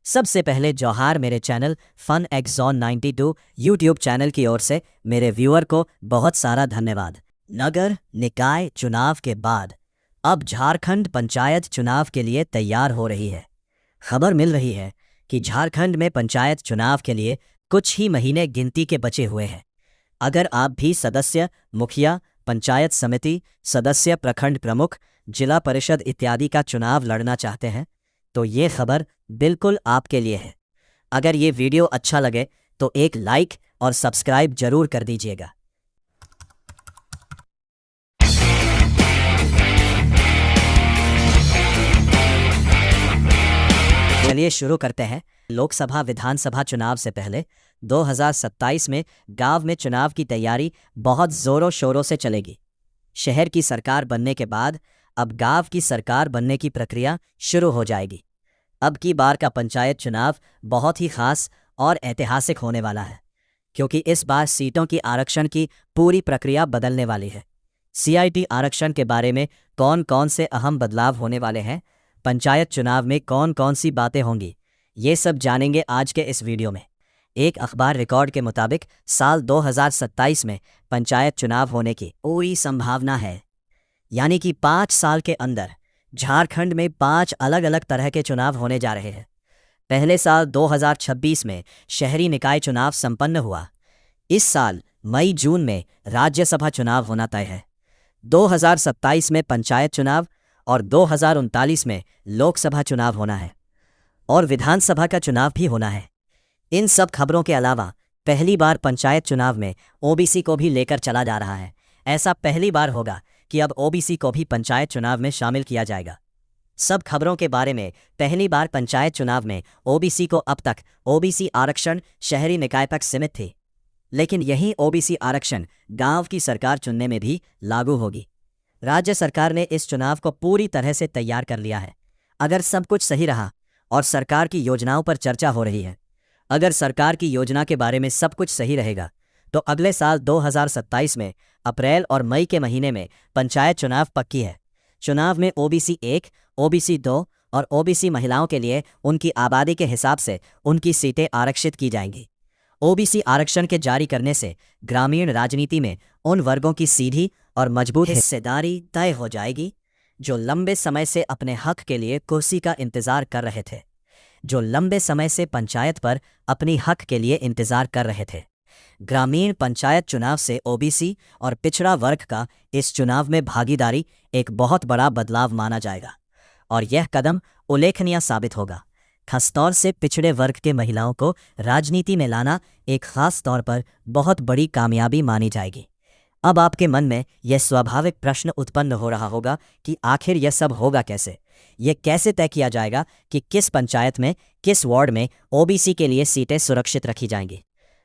सबसे पहले जौहार मेरे channel fun X zone 92 YouTube channel की ओर से मेरे व्यूअर को बहुत सारा धन्यवाद। नगर निकाय चुनाव के बाद अब झारखंड पंचायत चुनाव के लिए तैयार हो रही है। खबर मिल रही है कि झारखंड में पंचायत चुनाव के लिए कुछ ही महीने गिनती के बचे हुए हैं। अगर आप भी सदस्य, मुखिया, पंचायत समिति सदस्य, प्रखंड प्रमुख, जिला परिषद इत्यादि का चुनाव लड़ना चाहते हैं तो ये खबर बिल्कुल आपके लिए है। अगर ये वीडियो अच्छा लगे तो एक लाइक और सब्सक्राइब जरूर कर दीजिएगा। चलिए शुरू करते हैं। लोकसभा विधानसभा चुनाव से पहले 2027 में गांव में चुनाव की तैयारी बहुत जोरों शोरों से चलेगी। शहर की सरकार बनने के बाद अब गांव की सरकार बनने की प्रक्रिया शुरू हो जाएगी। अब की बार का पंचायत चुनाव बहुत ही खास और ऐतिहासिक होने वाला है, क्योंकि इस बार सीटों की आरक्षण की पूरी प्रक्रिया बदलने वाली है। सीआईटी आरक्षण के बारे में कौन कौन से अहम बदलाव होने वाले हैं, पंचायत चुनाव में कौन कौन सी बातें होंगी, ये सब जानेंगे आज के इस वीडियो में। एक अखबार रिकॉर्ड के मुताबिक साल 2027 में पंचायत चुनाव होने की पूरी संभावना है, यानी कि 5 साल के अंदर झारखंड में 5 अलग अलग तरह के चुनाव होने जा रहे हैं। पहले साल 2026 में शहरी निकाय चुनाव संपन्न हुआ। इस साल मई जून में राज्यसभा चुनाव होना तय है। 2027 में पंचायत चुनाव और 2039 में लोकसभा चुनाव होना है और विधानसभा का चुनाव भी होना है। इन सब खबरों के अलावा पहली बार पंचायत चुनाव में ओबीसी को भी लेकर चला जा रहा है। ऐसा पहली बार होगा कि अब ओबीसी को भी पंचायत चुनाव में शामिल किया जाएगा। सब खबरों के बारे में पहली बार पंचायत चुनाव में ओबीसी को अब तक ओबीसी आरक्षण शहरी निकाय तक सीमित थी, लेकिन यही ओबीसी आरक्षण गांव की सरकार चुनने में भी लागू होगी। राज्य सरकार ने इस चुनाव को पूरी तरह से तैयार कर लिया है। अगर सब कुछ सही रहा और सरकार की योजनाओं पर चर्चा हो रही है, अगर सरकार की योजना के बारे में सब कुछ सही रहेगा तो अगले साल 2027 में अप्रैल और मई के महीने में पंचायत चुनाव पक्की है। चुनाव में ओबीसी 1, ओबीसी 2 और ओबीसी महिलाओं के लिए उनकी आबादी के हिसाब से उनकी सीटें आरक्षित की जाएंगी। ओबीसी आरक्षण के जारी करने से ग्रामीण राजनीति में उन वर्गों की सीधी और मजबूत हिस्सेदारी तय हो जाएगी जो लंबे समय से अपने हक के लिए कुर्सी का इंतजार कर रहे थे, जो लंबे समय से पंचायत पर अपनी हक के लिए इंतजार कर रहे थे। ग्रामीण पंचायत चुनाव से ओबीसी और पिछड़ा वर्ग का इस चुनाव में भागीदारी एक बहुत बड़ा बदलाव माना जाएगा और यह कदम उल्लेखनीय साबित होगा। खासतौर से पिछड़े वर्ग के महिलाओं को राजनीति में लाना एक खास तौर पर बहुत बड़ी कामयाबी मानी जाएगी। अब आपके मन में यह स्वाभाविक प्रश्न उत्पन्न हो रहा होगा कि आखिर यह सब होगा कैसे? यह कैसे तय किया जाएगा कि किस पंचायत में, किस वार्ड में ओबीसी के लिए सीटें सुरक्षित रखी जाएंगी?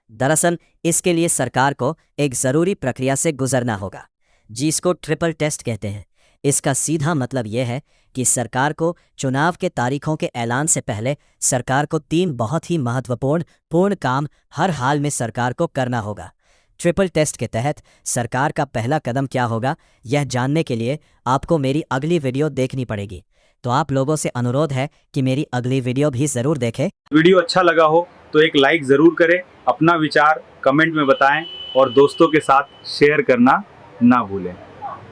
दरअसल इसके लिए सरकार को एक ज़रूरी प्रक्रिया से गुजरना होगा, जिसको ट्रिपल टेस्ट कहते हैं। इसका सीधा मतलब यह है कि सरकार को चुनाव के तारीखों के ऐलान से पहले सरकार को 3 बहुत ही महत्वपूर्ण काम हर हाल में सरकार को करना होगा। ट्रिपल टेस्ट के तहत सरकार का पहला कदम क्या होगा, यह जानने के लिए आपको मेरी अगली वीडियो देखनी पड़ेगी। तो आप लोगों से अनुरोध है कि मेरी अगली वीडियो भी ज़रूर देखें। वीडियो अच्छा लगा हो तो एक लाइक ज़रूर करें, अपना विचार कमेंट में बताएं और दोस्तों के साथ शेयर करना ना भूलें।